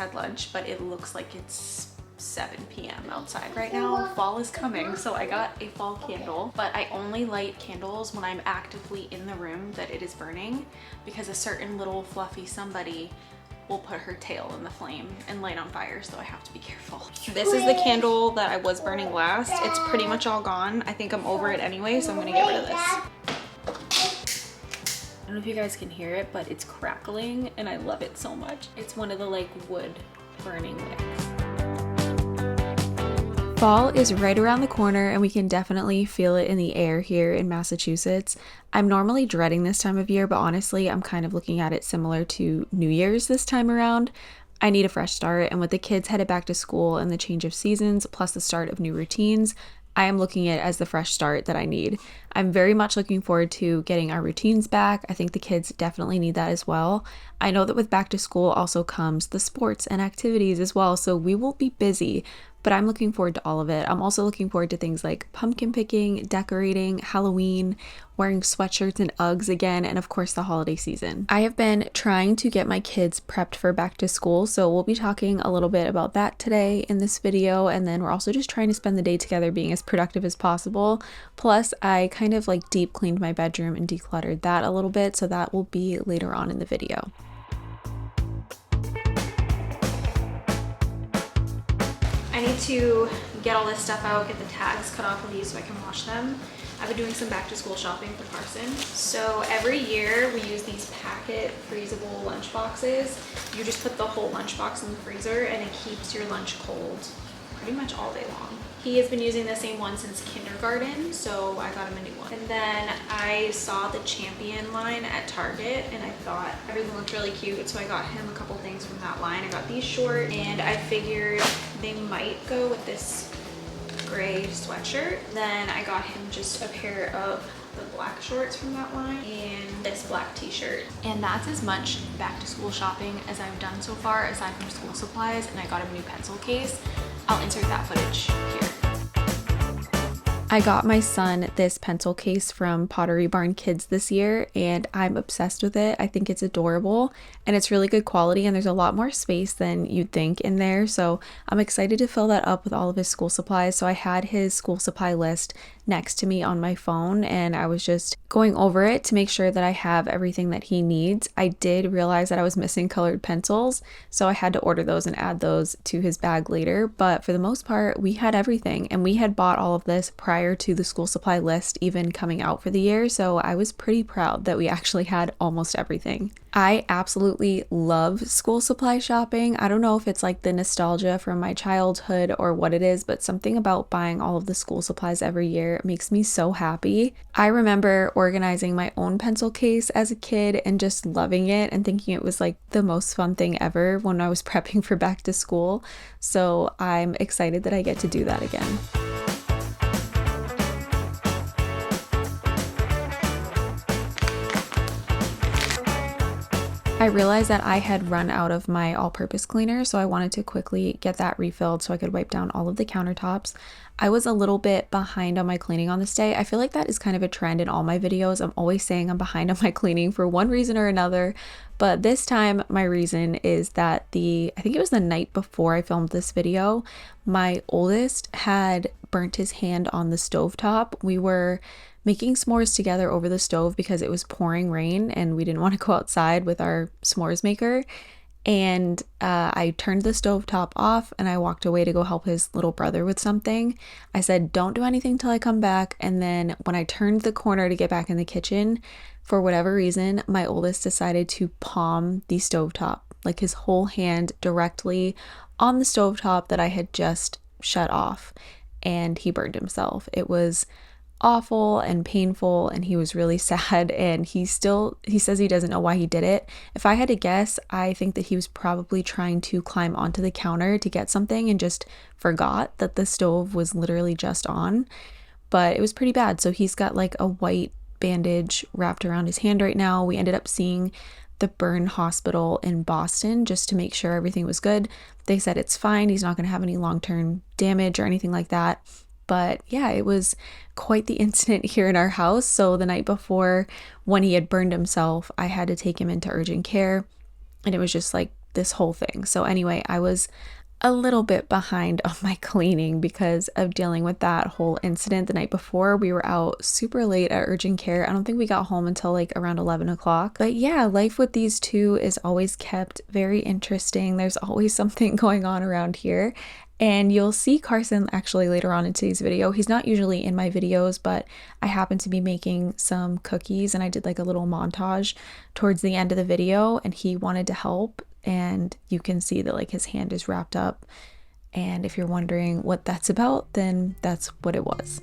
had lunch, but it looks like it's 7 p.m. outside right now. Fall is coming, so I got a fall candle, but I only light candles when I'm actively in the room that it is burning, because a certain little fluffy somebody will put her tail in the flame and light on fire, so I have to be careful. This is the candle that I was burning last. It's pretty much all gone. I think I'm over it anyway, so I'm gonna get rid of this. I don't know if you guys can hear it, but it's crackling and I love it so much. It's one of the like wood burning wicks. Fall is right around the corner and we can definitely feel it in the air here in Massachusetts. I'm normally dreading this time of year, but honestly, I'm kind of looking at it similar to New Year's this time around. I need a fresh start, and with the kids headed back to school and the change of seasons, plus the start of new routines, I am looking at it as the fresh start that I need. I'm very much looking forward to getting our routines back. I think the kids definitely need that as well. I know that with back to school also comes the sports and activities as well, so we will be busy, but I'm looking forward to all of it. I'm also looking forward to things like pumpkin picking, decorating, Halloween, wearing sweatshirts and Uggs again, and of course the holiday season. I have been trying to get my kids prepped for back to school, so we'll be talking a little bit about that today in this video, and then we're also just trying to spend the day together being as productive as possible. Plus, I kind of like deep cleaned my bedroom and decluttered that a little bit, so that will be later on in the video. I need to get all this stuff out, get the tags cut off of these so I can wash them. I've been doing some back to school shopping for Carson. So every year we use these packet freezable lunch boxes. You just put the whole lunch box in the freezer and it keeps your lunch cold pretty much all day long. He has been using the same one since kindergarten, so I got him a new one. And then I saw the Champion line at Target and I thought everything looked really cute, so I got him a couple things from that line. I got these shorts and I figured they might go with this gray sweatshirt. Then I got him just a pair of the black shorts from that line and this black t-shirt. And that's as much back to school shopping as I've done so far aside from school supplies, and I got him a new pencil case. I'll insert that footage here. I got my son this pencil case from Pottery Barn Kids this year and I'm obsessed with it. I think it's adorable and it's really good quality, and there's a lot more space than you'd think in there. So I'm excited to fill that up with all of his school supplies. So I had his school supply list next to me on my phone and I was just going over it to make sure that I have everything that he needs. I did realize that I was missing colored pencils, so I had to order those and add those to his bag later. But for the most part, we had everything, and we had bought all of this prior to the school supply list even coming out for the year. So I was pretty proud that we actually had almost everything. I absolutely love school supply shopping. I don't know if it's like the nostalgia from my childhood or what it is, but something about buying all of the school supplies every year makes me so happy. I remember organizing my own pencil case as a kid and just loving it and thinking it was like the most fun thing ever when I was prepping for back to school. So I'm excited that I get to do that again. I realized that I had run out of my all-purpose cleaner, so I wanted to quickly get that refilled so I could wipe down all of the countertops. I was a little bit behind on my cleaning on this day. I feel like that is kind of a trend in all my videos. I'm always saying I'm behind on my cleaning for one reason or another, but this time my reason is that I think it was the night before I filmed this video, my oldest had burnt his hand on the stovetop. We were making s'mores together over the stove because it was pouring rain and we didn't want to go outside with our s'mores maker. And I turned the stovetop off and I walked away to go help his little brother with something. I said, don't do anything till I come back. And then when I turned the corner to get back in the kitchen, for whatever reason, my oldest decided to palm the stovetop, like his whole hand directly on the stovetop that I had just shut off. And he burned himself. It was awful and painful and he was really sad, and he says he doesn't know why he did it. If I had to guess, I think that he was probably trying to climb onto the counter to get something and just forgot that the stove was literally just on. But it was pretty bad. So he's got like a white bandage wrapped around his hand right now. We ended up seeing the burn hospital in Boston just to make sure everything was good. They said it's fine. He's not going to have any long-term damage or anything like that. But yeah, it was quite the incident here in our house. So the night before, when he had burned himself, I had to take him into urgent care. And it was just like this whole thing. So anyway, I was a little bit behind on my cleaning because of dealing with that whole incident the night before. We were out super late at urgent care. I don't think we got home until like around 11 o'clock. But yeah, life with these two is always kept very interesting. There's always something going on around here. And you'll see Carson actually later on in today's video. He's not usually in my videos, but I happen to be making some cookies and I did like a little montage towards the end of the video and he wanted to help. And you can see that like his hand is wrapped up. And if you're wondering what that's about, then that's what it was.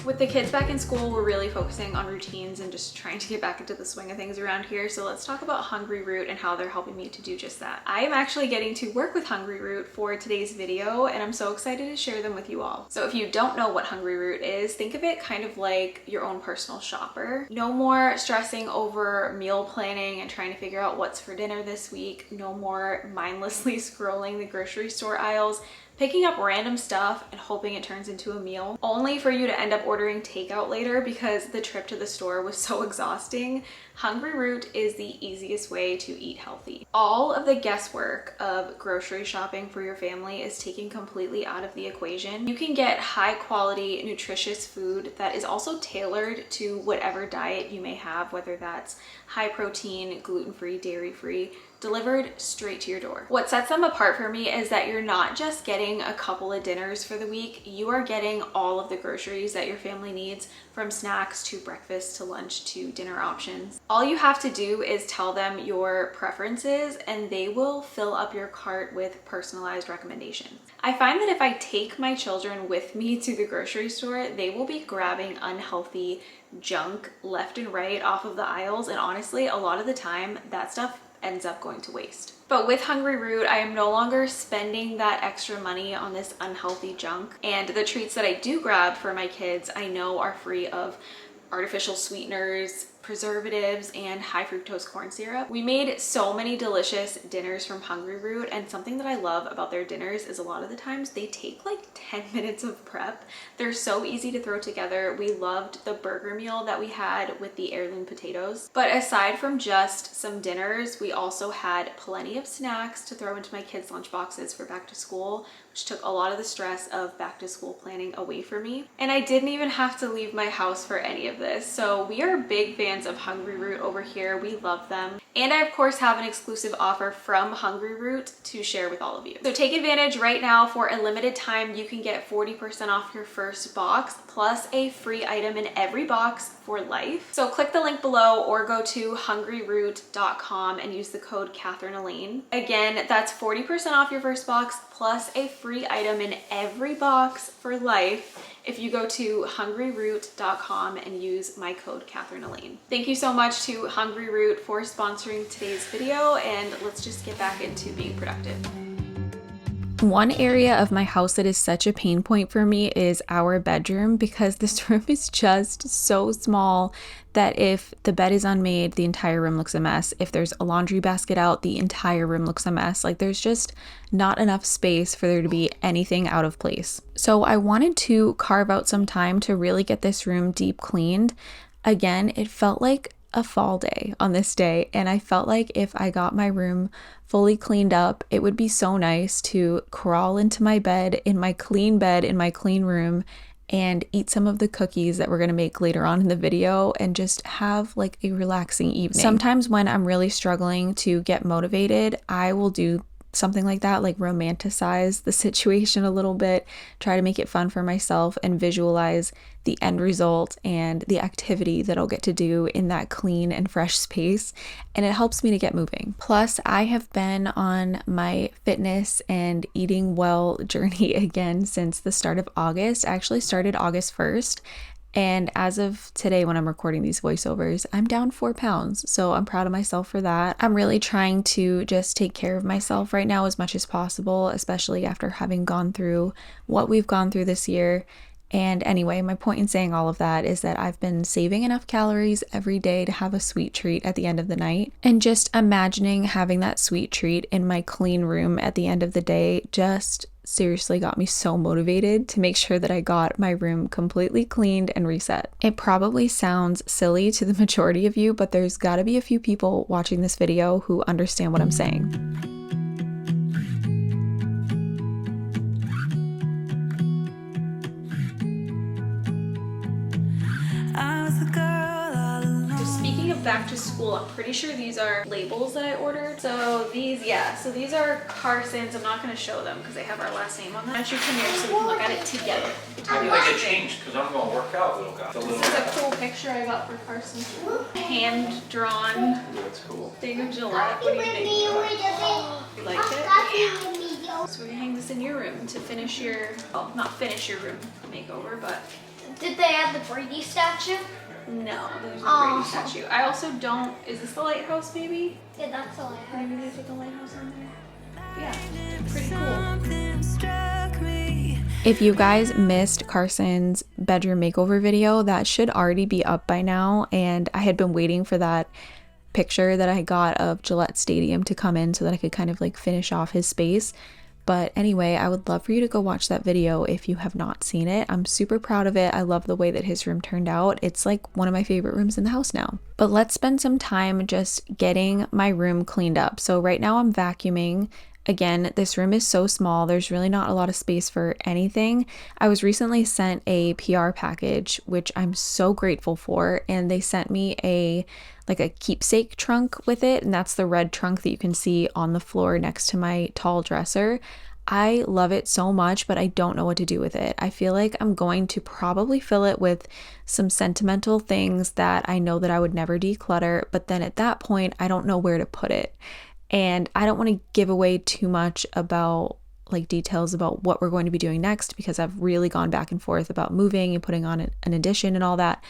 With the kids back in school, we're really focusing on routines and just trying to get back into the swing of things around here. So let's talk about Hungryroot and how they're helping me to do just that. I am actually getting to work with Hungryroot for today's video and I'm so excited to share them with you all. So if you don't know what Hungryroot is, think of it kind of like your own personal shopper. No more stressing over meal planning and trying to figure out what's for dinner this week. No more mindlessly scrolling the grocery store aisles, picking up random stuff and hoping it turns into a meal, only for you to end up ordering takeout later because the trip to the store was so exhausting. Hungryroot is the easiest way to eat healthy. All of the guesswork of grocery shopping for your family is taken completely out of the equation. You can get high quality, nutritious food that is also tailored to whatever diet you may have, whether that's high protein, gluten-free, dairy-free, delivered straight to your door. What sets them apart for me is that you're not just getting a couple of dinners for the week, you are getting all of the groceries that your family needs, from snacks to breakfast to lunch to dinner options. All you have to do is tell them your preferences and they will fill up your cart with personalized recommendations. I find that if I take my children with me to the grocery store, they will be grabbing unhealthy junk left and right off of the aisles, and honestly, a lot of the time that stuff ends up going to waste. But with Hungryroot, I am no longer spending that extra money on this unhealthy junk. And the treats that I do grab for my kids, I know are free of artificial sweeteners, preservatives, and high fructose corn syrup. We made so many delicious dinners from Hungryroot, and something that I love about their dinners is a lot of the times they take like 10 minutes of prep. They're so easy to throw together. We loved the burger meal that we had with the heirloom potatoes. But aside from just some dinners, we also had plenty of snacks to throw into my kids' lunch boxes for back to school, which took a lot of the stress of back to school planning away from me. And I didn't even have to leave my house for any of this. So we are big fans of Hungryroot over here. We love them. And I of course have an exclusive offer from Hungryroot to share with all of you. So take advantage right now. For a limited time, you can get 40% off your first box plus a free item in every box for life. So click the link below or go to hungryroot.com and use the code Elaine. Again, that's 40% off your first box plus a free item in every box for life if you go to hungryroot.com and use my code Elaine. Thank you so much to Hungryroot for sponsoring today's video, and let's just get back into being productive. One area of my house that is such a pain point for me is our bedroom, because this room is just so small that if the bed is unmade, the entire room looks a mess. If there's a laundry basket out, the entire room looks a mess. Like there's just not enough space for there to be anything out of place. So I wanted to carve out some time to really get this room deep cleaned. Again, it felt like a fall day on this day, and I felt like if I got my room fully cleaned up, it would be so nice to crawl into my bed in my clean room and eat some of the cookies that we're going to make later on in the video and just have like a relaxing evening. Sometimes when I'm really struggling to get motivated, I will do something like that, like romanticize the situation a little bit, try to make it fun for myself, and visualize the end result and the activity that I'll get to do in that clean and fresh space. And it helps me to get moving. Plus, I have been on my fitness and eating well journey again since the start of August. I actually started August 1st. And as of today, when I'm recording these voiceovers, I'm down 4 pounds. So I'm proud of myself for that. I'm really trying to just take care of myself right now as much as possible, especially after having gone through what we've gone through this year. And anyway, my point in saying all of that is that I've been saving enough calories every day to have a sweet treat at the end of the night. And just imagining having that sweet treat in my clean room at the end of the day just seriously got me so motivated to make sure that I got my room completely cleaned and reset. It probably sounds silly to the majority of you, but there's gotta be a few people watching this video who understand what I'm saying. Back to school, I'm pretty sure these are labels that I ordered. So these are Carson's. I'm not going to show them because they have our last name on them. Why don't you come here so we can look at it together? I need like a change because I'm going to work out, little guy. This is a cool picture I got for Carson. Hand-drawn. That's cool. Thing of Gillette. What do you think? You like it? Yeah. So we're going to hang this in your room to finish your, well, not finish your room makeover, but... Did they add the Brady statue? No, there's no Brady statue. I also don't, is this the lighthouse maybe? Yeah, that's the lighthouse. Maybe they put the lighthouse on there. Yeah, pretty cool. If you guys missed Carson's bedroom makeover video, that should already be up by now. And I had been waiting for that picture that I got of Gillette Stadium to come in so that I could kind of like finish off his space. But anyway, I would love for you to go watch that video if you have not seen it. I'm super proud of it. I love the way that his room turned out. It's like one of my favorite rooms in the house now. But let's spend some time just getting my room cleaned up. So right now I'm vacuuming. Again, this room is so small. There's really not a lot of space for anything. I was recently sent a PR package, which I'm so grateful for. And they sent me a keepsake trunk with it. And that's the red trunk that you can see on the floor next to my tall dresser. I love it so much, but I don't know what to do with it. I feel like I'm going to probably fill it with some sentimental things that I know that I would never declutter. But then at that point, I don't know where to put it. And I don't want to give away too much about like details about what we're going to be doing next because I've really gone back and forth about moving and putting on an addition and all that.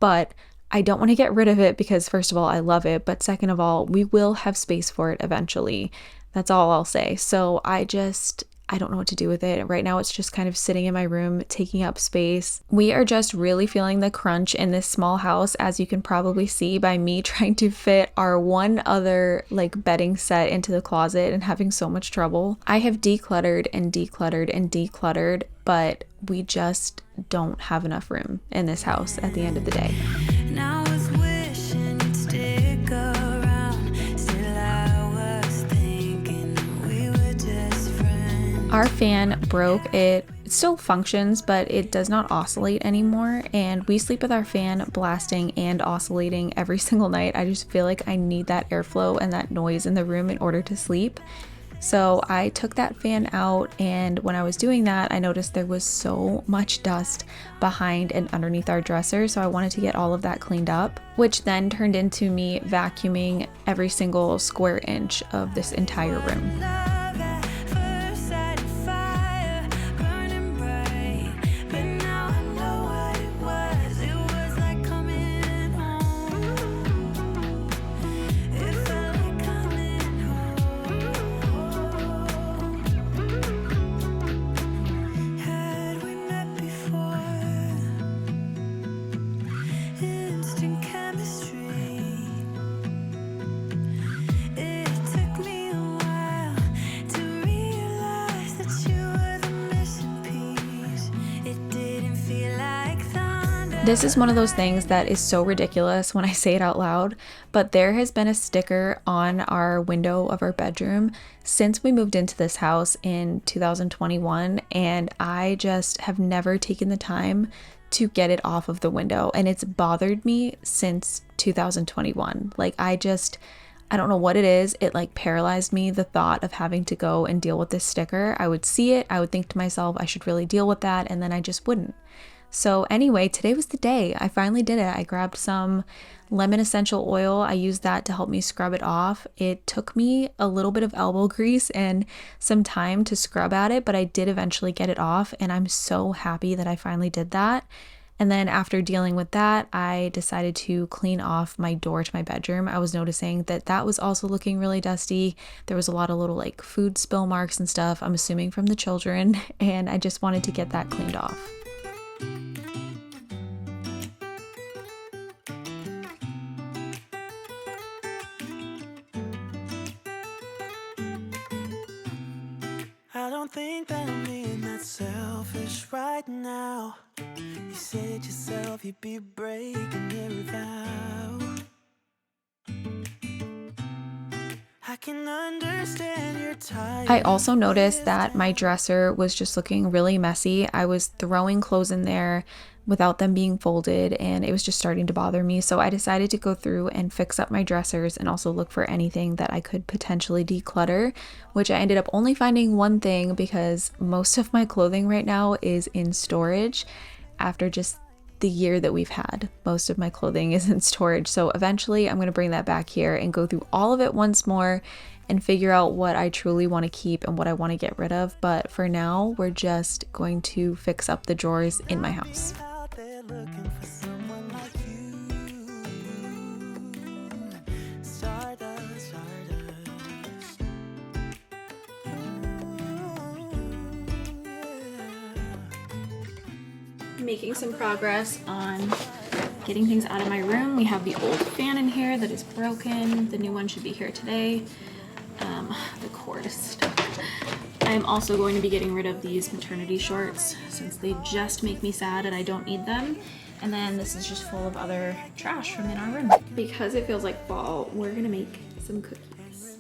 But I don't want to get rid of it because first of all, I love it. But second of all, we will have space for it eventually. That's all I'll say. So I don't know what to do with it. Right now, it's just kind of sitting in my room, taking up space. We are just really feeling the crunch in this small house, as you can probably see by me trying to fit our one other like bedding set into the closet and having so much trouble. I have decluttered and decluttered and decluttered, but we just don't have enough room in this house at the end of the day. Now I was wishing you'd stick around. Still I was thinking we were just friends. Our fan broke. It still functions, but it does not oscillate anymore. And we sleep with our fan blasting and oscillating every single night. I just feel like I need that airflow and that noise in the room in order to sleep. So I took that fan out, and when I was doing that, I noticed there was so much dust behind and underneath our dresser, so I wanted to get all of that cleaned up, which then turned into me vacuuming every single square inch of this entire room. This is one of those things that is so ridiculous when I say it out loud, but there has been a sticker on our window of our bedroom since we moved into this house in 2021, and I just have never taken the time to get it off of the window, and it's bothered me since 2021. Like, I don't know what it is. It like paralyzed me, the thought of having to go and deal with this sticker. I would see it, I would think to myself, I should really deal with that, and then I just wouldn't. So anyway, today was the day. I finally did it. I grabbed some lemon essential oil. I used that to help me scrub it off. It took me a little bit of elbow grease and some time to scrub at it, but I did eventually get it off, and I'm so happy that I finally did that. And then after dealing with that, I decided to clean off my door to my bedroom. I was noticing that that was also looking really dusty. There was a lot of little like food spill marks and stuff, I'm assuming from the children, and I just wanted to get that cleaned off. I don't think that I'm being that selfish right now. You said yourself you'd be breaking every vow. I can understand you're tired. I also noticed that my dresser was just looking really messy. I was throwing clothes in there without them being folded, and it was just starting to bother me. So I decided to go through and fix up my dressers and also look for anything that I could potentially declutter, which I ended up only finding one thing because most of my clothing right now is in storage after just the year that we've had. Most of my clothing is in storage. So eventually I'm going to bring that back here and go through all of it once more and figure out what I truly want to keep and what I want to get rid of. But for now, we're just going to fix up the drawers in my house. Out there looking for someone like you. Stardust, stardust. Making some progress on getting things out of my room. We have the old fan in here that is broken. The new one should be here today. The cord is stuck. I'm also going to be getting rid of these maternity shorts since they just make me sad and I don't need them. And then this is just full of other trash from in our room. Because it feels like fall, we're gonna make some cookies.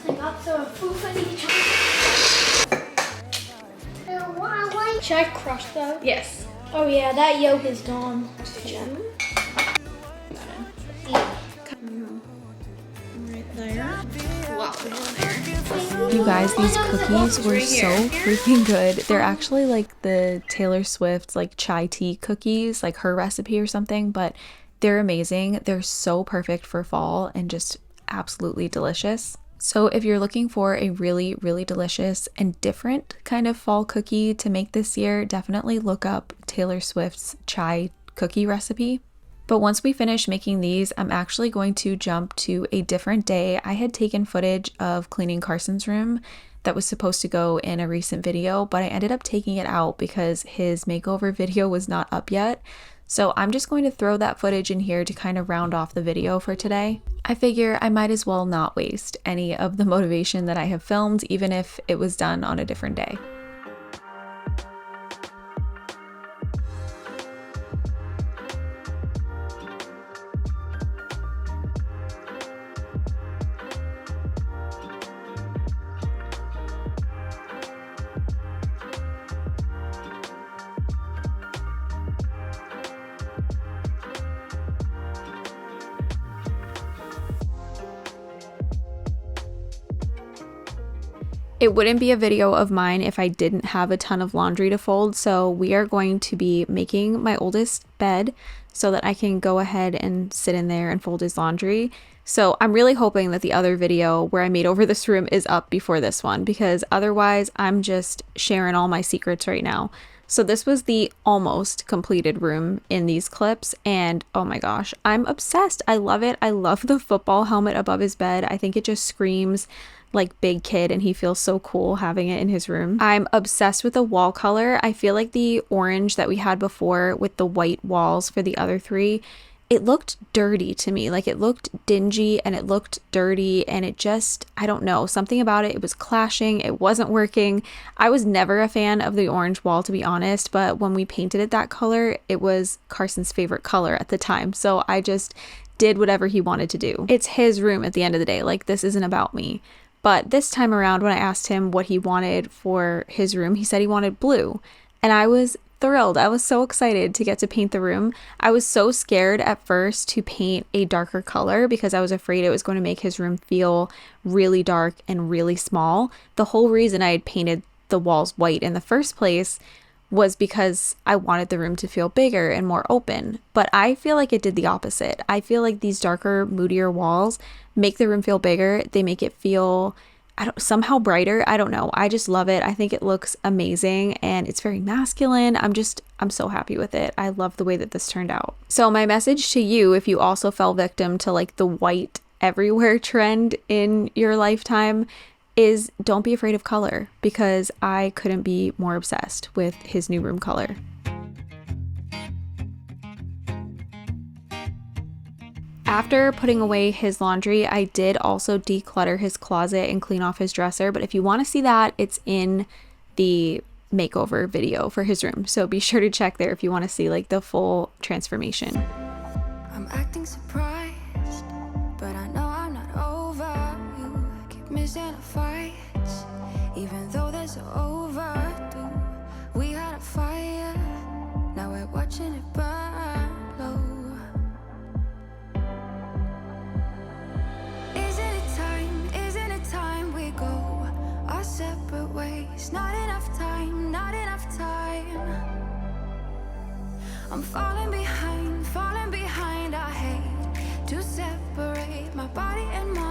They got some food for each other. Should I crush that? Yes. Oh yeah, that yolk is gone. Right there. Wow, there. You guys, these cookies were so freaking good. They're actually like the Taylor Swift like chai tea cookies, like her recipe or something, but they're amazing. They're so perfect for fall and just absolutely delicious. So if you're looking for a really, really delicious and different kind of fall cookie to make this year, definitely look up Taylor Swift's chai cookie recipe. But once we finish making these, I'm actually going to jump to a different day. I had taken footage of cleaning Carson's room that was supposed to go in a recent video, but I ended up taking it out because his makeover video was not up yet. So I'm just going to throw that footage in here to kind of round off the video for today. I figure I might as well not waste any of the motivation that I have filmed, even if it was done on a different day. It wouldn't be a video of mine if I didn't have a ton of laundry to fold, so we are going to be making my oldest bed so that I can go ahead and sit in there and fold his laundry. So I'm really hoping that the other video where I made over this room is up before this one, because otherwise I'm just sharing all my secrets right now. So this was the almost completed room in these clips, and oh my gosh, I'm obsessed. I love it. I love the football helmet above his bed. I think it just screams like big kid, and he feels so cool having it in his room. I'm obsessed with the wall color. I feel like the orange that we had before with the white walls for the other three, it looked dirty to me. Like it looked dingy and it looked dirty, and it just, I don't know, something about it. It was clashing. It wasn't working. I was never a fan of the orange wall, to be honest, but when we painted it that color, it was Carson's favorite color at the time. So I just did whatever he wanted to do. It's his room at the end of the day. Like, this isn't about me. But this time around, when I asked him what he wanted for his room, he said he wanted blue. And I was thrilled. I was so excited to get to paint the room. I was so scared at first to paint a darker color because I was afraid it was going to make his room feel really dark and really small. The whole reason I had painted the walls white in the first place was because I wanted the room to feel bigger and more open. But I feel like it did the opposite. I feel like these darker, moodier walls make the room feel bigger. They make it feel somehow brighter. I don't know. I just love it. I think it looks amazing and it's very masculine. I'm so happy with it. I love the way that this turned out. So my message to you, if you also fell victim to like the white everywhere trend in your lifetime, is don't be afraid of color, because I couldn't be more obsessed with his new room color. After putting away his laundry, I did also declutter his closet and clean off his dresser. But if you want to see that, it's in the makeover video for his room. So be sure to check there if you want to see like the full transformation. I'm acting surprised, but I know I'm not over. You keep missing our fights, even though they're so overdue. We had a fire, now we're watching it burn low. Isn't it time we go our separate ways? Not enough time, not enough time. I'm falling behind, I hate to separate my body and mind.